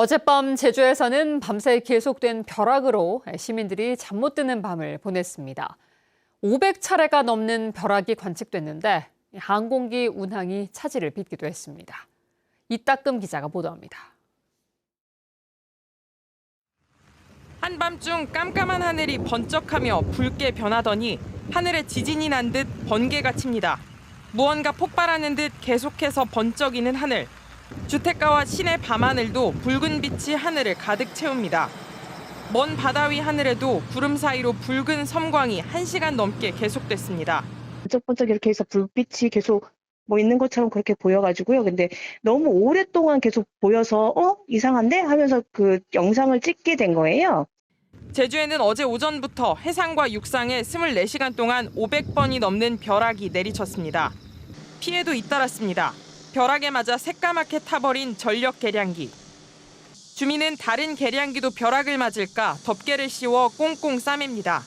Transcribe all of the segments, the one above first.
어젯밤 제주에서는 밤새 계속된 벼락으로 시민들이 잠 못 드는 밤을 보냈습니다. 500차례가 넘는 벼락이 관측됐는데 항공기 운항이 차질을 빚기도 했습니다. 이따금 기자가 보도합니다. 한밤중 깜깜한 하늘이 번쩍하며 붉게 변하더니 하늘에 지진이 난 듯 번개가 칩니다. 무언가 폭발하는 듯 계속해서 번쩍이는 하늘. 주택가와 시내 밤하늘도 붉은 빛이 하늘을 가득 채웁니다. 먼 바다 위 하늘에도 구름 사이로 붉은 섬광이 1시간 넘게 계속됐습니다. 번쩍번쩍 이렇게 해서 불빛이 계속 있는 것처럼 그렇게 보여가지고요. 근데 너무 오랫동안 계속 보여서 이상한데 하면서 그 영상을 찍게 된 거예요. 제주에는 어제 오전부터 해상과 육상에 24시간 동안 500번이 넘는 벼락이 내리쳤습니다. 피해도 잇따랐습니다. 벼락에 맞아 새까맣게 타버린 전력 계량기. 주민은 다른 계량기도 벼락을 맞을까 덮개를 씌워 꽁꽁 싸맵니다.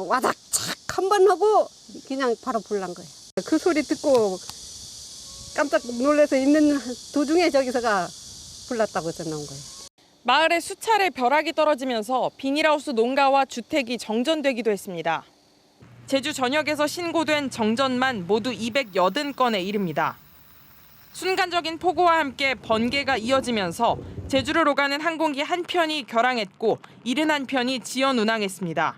와닥 착 한 번 하고 그냥 바로 불난 거예요. 그 소리 듣고 깜짝 놀라서 있는 도중에 저기서가 불났다고 전화 온 거예요. 마을에 수차례 벼락이 떨어지면서 비닐하우스 농가와 주택이 정전되기도 했습니다. 제주 전역에서 신고된 정전만 모두 280건에 이릅니다. 순간적인 폭우와 함께 번개가 이어지면서 제주를 오가는 항공기 한 편이 결항했고 71편이 지연 운항했습니다.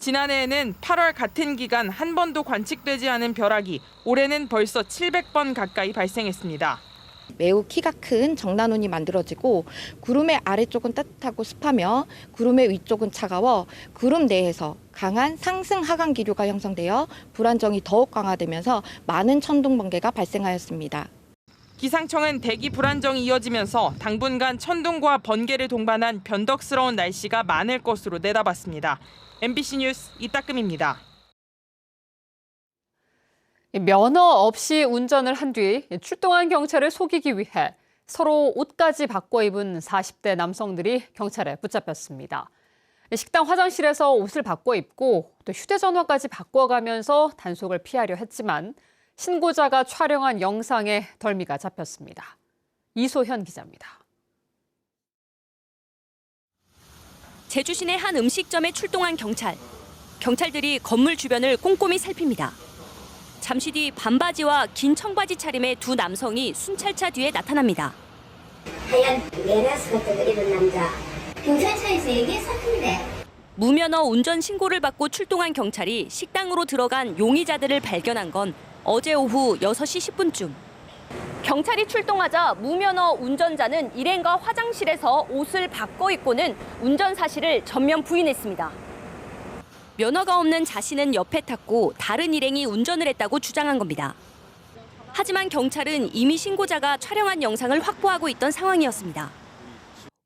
지난해에는 8월 같은 기간 한 번도 관측되지 않은 벼락이 올해는 벌써 700번 가까이 발생했습니다. 매우 키가 큰 정난운이 만들어지고 구름의 아래쪽은 따뜻하고 습하며 구름의 위쪽은 차가워 구름 내에서 강한 상승 하강 기류가 형성되어 불안정이 더욱 강화되면서 많은 천둥 번개가 발생하였습니다. 기상청은 대기 불안정이 이어지면서 당분간 천둥과 번개를 동반한 변덕스러운 날씨가 많을 것으로 내다봤습니다. MBC 뉴스 이따금입니다. 면허 없이 운전을 한 뒤 출동한 경찰을 속이기 위해 서로 옷까지 바꿔 입은 40대 남성들이 경찰에 붙잡혔습니다. 식당 화장실에서 옷을 바꿔 입고 또 휴대전화까지 바꿔가면서 단속을 피하려 했지만 신고자가 촬영한 영상에 덜미가 잡혔습니다. 이소현 기자입니다. 제주 시내 한 음식점에 출동한 경찰. 경찰들이 건물 주변을 꼼꼼히 살핍니다. 잠시 뒤 반바지와 긴 청바지 차림의 두 남성이 순찰차 뒤에 나타납니다. 하얀 메라스 같은 거 입은 남자. 경찰차에서 얘기했었는데. 무면허 운전 신고를 받고 출동한 경찰이 식당으로 들어간 용의자들을 발견한 건 어제 오후 6시 10분쯤. 경찰이 출동하자 무면허 운전자는 일행과 화장실에서 옷을 바꿔 입고는 운전 사실을 전면 부인했습니다. 면허가 없는 자신은 옆에 탔고 다른 일행이 운전을 했다고 주장한 겁니다. 하지만 경찰은 이미 신고자가 촬영한 영상을 확보하고 있던 상황이었습니다.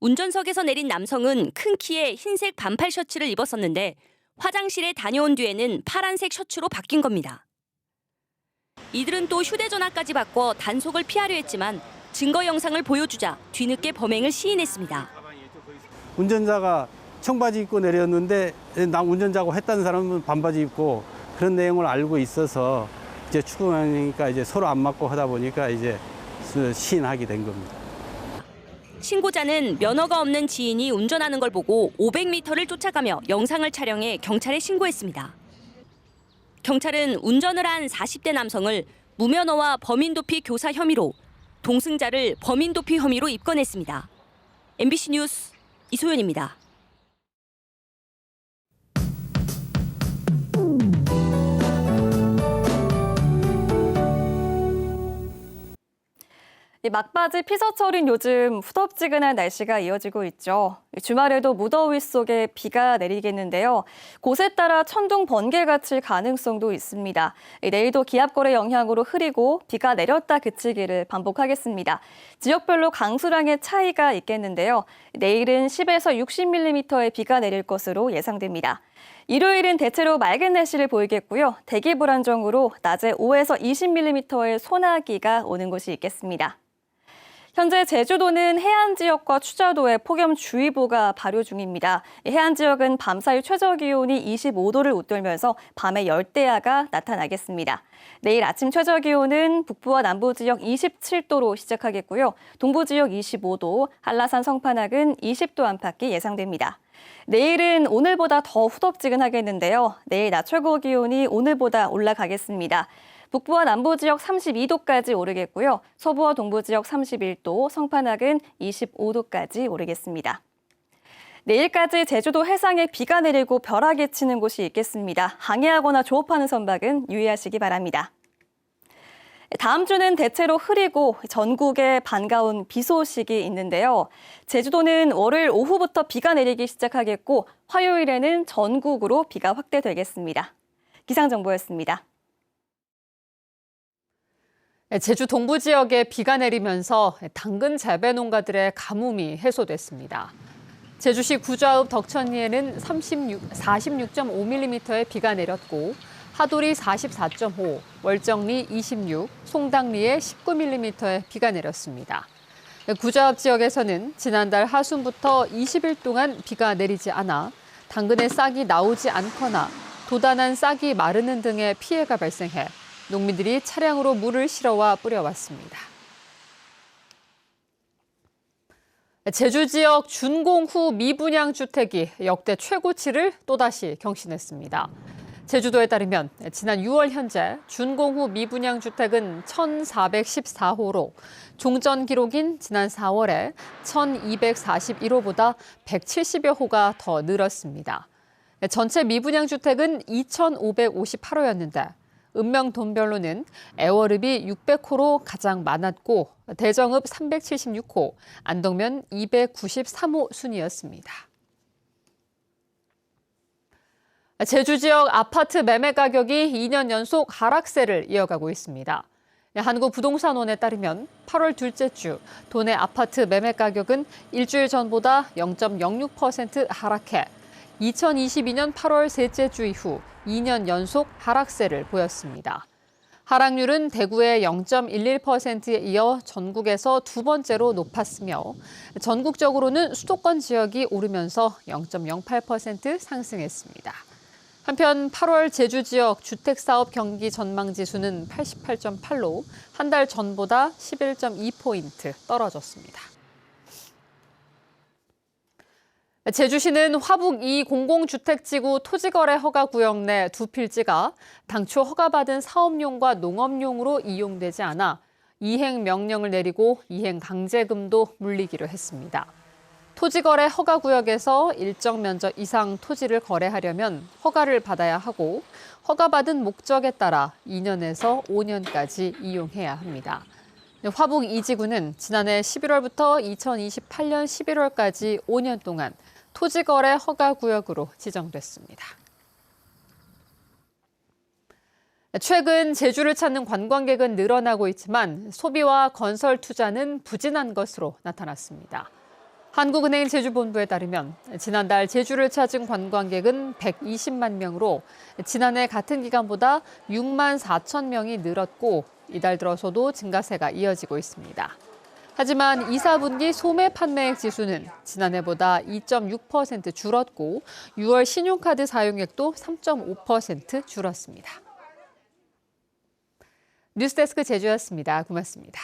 운전석에서 내린 남성은 큰 키에 흰색 반팔 셔츠를 입었었는데 화장실에 다녀온 뒤에는 파란색 셔츠로 바뀐 겁니다. 이들은 또 휴대전화까지 바꿔 단속을 피하려 했지만 증거 영상을 보여주자 뒤늦게 범행을 시인했습니다. 운전자가 청바지 입고 내렸는데 나 운전자고 했다는 사람은 반바지 입고 그런 내용을 알고 있어서 이제 추궁하니까 이제 서로 안 맞고 하다 보니까 이제 시인하게 된 겁니다. 신고자는 면허가 없는 지인이 운전하는 걸 보고 500m를 쫓아가며 영상을 촬영해 경찰에 신고했습니다. 경찰은 운전을 한 40대 남성을 무면허와 범인도피 교사 혐의로, 동승자를 범인도피 혐의로 입건했습니다. MBC 뉴스 이소연입니다. 막바지 피서철인 요즘 후덥지근한 날씨가 이어지고 있죠. 주말에도 무더위 속에 비가 내리겠는데요. 곳에 따라 천둥 번개가 칠 가능성도 있습니다. 내일도 기압골의 영향으로 흐리고 비가 내렸다 그치기를 반복하겠습니다. 지역별로 강수량의 차이가 있겠는데요. 내일은 10에서 60mm의 비가 내릴 것으로 예상됩니다. 일요일은 대체로 맑은 날씨를 보이겠고요. 대기 불안정으로 낮에 5에서 20mm의 소나기가 오는 곳이 있겠습니다. 현재 제주도는 해안 지역과 추자도에 폭염주의보가 발효 중입니다. 해안 지역은 밤사이 최저기온이 25도를 웃돌면서 밤에 열대야가 나타나겠습니다. 내일 아침 최저기온은 북부와 남부 지역 27도로 시작하겠고요. 동부 지역 25도, 한라산 성판악은 20도 안팎이 예상됩니다. 내일은 오늘보다 더 후덥지근하겠는데요. 내일 낮 최고 기온이 오늘보다 올라가겠습니다. 북부와 남부 지역 32도까지 오르겠고요. 서부와 동부 지역 31도, 성판악은 25도까지 오르겠습니다. 내일까지 제주도 해상에 비가 내리고 벼락이 치는 곳이 있겠습니다. 항해하거나 조업하는 선박은 유의하시기 바랍니다. 다음 주는 대체로 흐리고 전국에 반가운 비 소식이 있는데요. 제주도는 월요일 오후부터 비가 내리기 시작하겠고 화요일에는 전국으로 비가 확대되겠습니다. 기상정보였습니다. 제주 동부 지역에 비가 내리면서 당근 재배 농가들의 가뭄이 해소됐습니다. 제주시 구좌읍 덕천리에는 46.5mm의 비가 내렸고 하도리 44.5, 월정리 26, 송당리에 19mm의 비가 내렸습니다. 구좌읍 지역에서는 지난달 하순부터 20일 동안 비가 내리지 않아 당근의 싹이 나오지 않거나 도단한 싹이 마르는 등의 피해가 발생해 농민들이 차량으로 물을 실어와 뿌려왔습니다. 제주 지역 준공후 미분양 주택이 역대 최고치를 또다시 경신했습니다. 제주도에 따르면 지난 6월 현재 준공후 미분양 주택은 1,414호로 종전 기록인 지난 4월에 1,241호보다 170여 호가 더 늘었습니다. 전체 미분양 주택은 2,558호였는데 읍명돈별로는 애월읍이 600호로 가장 많았고 대정읍 376호, 안동면 293호 순이었습니다. 제주 지역 아파트 매매 가격이 2년 연속 하락세를 이어가고 있습니다. 한국부동산원에 따르면 8월 둘째 주 도내 아파트 매매 가격은 일주일 전보다 0.06% 하락해 2022년 8월 셋째 주 이후 2년 연속 하락세를 보였습니다. 하락률은 대구의 0.11%에 이어 전국에서 두 번째로 높았으며 전국적으로는 수도권 지역이 오르면서 0.08% 상승했습니다. 한편 8월 제주 지역 주택사업 경기 전망지수는 88.8로 한 달 전보다 11.2포인트 떨어졌습니다. 제주시는 화북 2 공공주택지구 토지거래 허가구역 내 두 필지가 당초 허가받은 사업용과 농업용으로 이용되지 않아 이행 명령을 내리고 이행 강제금도 물리기로 했습니다. 토지거래 허가구역에서 일정 면적 이상 토지를 거래하려면 허가를 받아야 하고 허가받은 목적에 따라 2년에서 5년까지 이용해야 합니다. 화북 2지구는 지난해 11월부터 2028년 11월까지 5년 동안 토지거래 허가구역으로 지정됐습니다. 최근 제주를 찾는 관광객은 늘어나고 있지만 소비와 건설 투자는 부진한 것으로 나타났습니다. 한국은행 제주본부에 따르면 지난달 제주를 찾은 관광객은 120만 명으로 지난해 같은 기간보다 6만 4천 명이 늘었고 이달 들어서도 증가세가 이어지고 있습니다. 하지만 2, 4분기 소매 판매액 지수는 지난해보다 2.6% 줄었고 6월 신용카드 사용액도 3.5% 줄었습니다. 뉴스데스크 제주였습니다. 고맙습니다.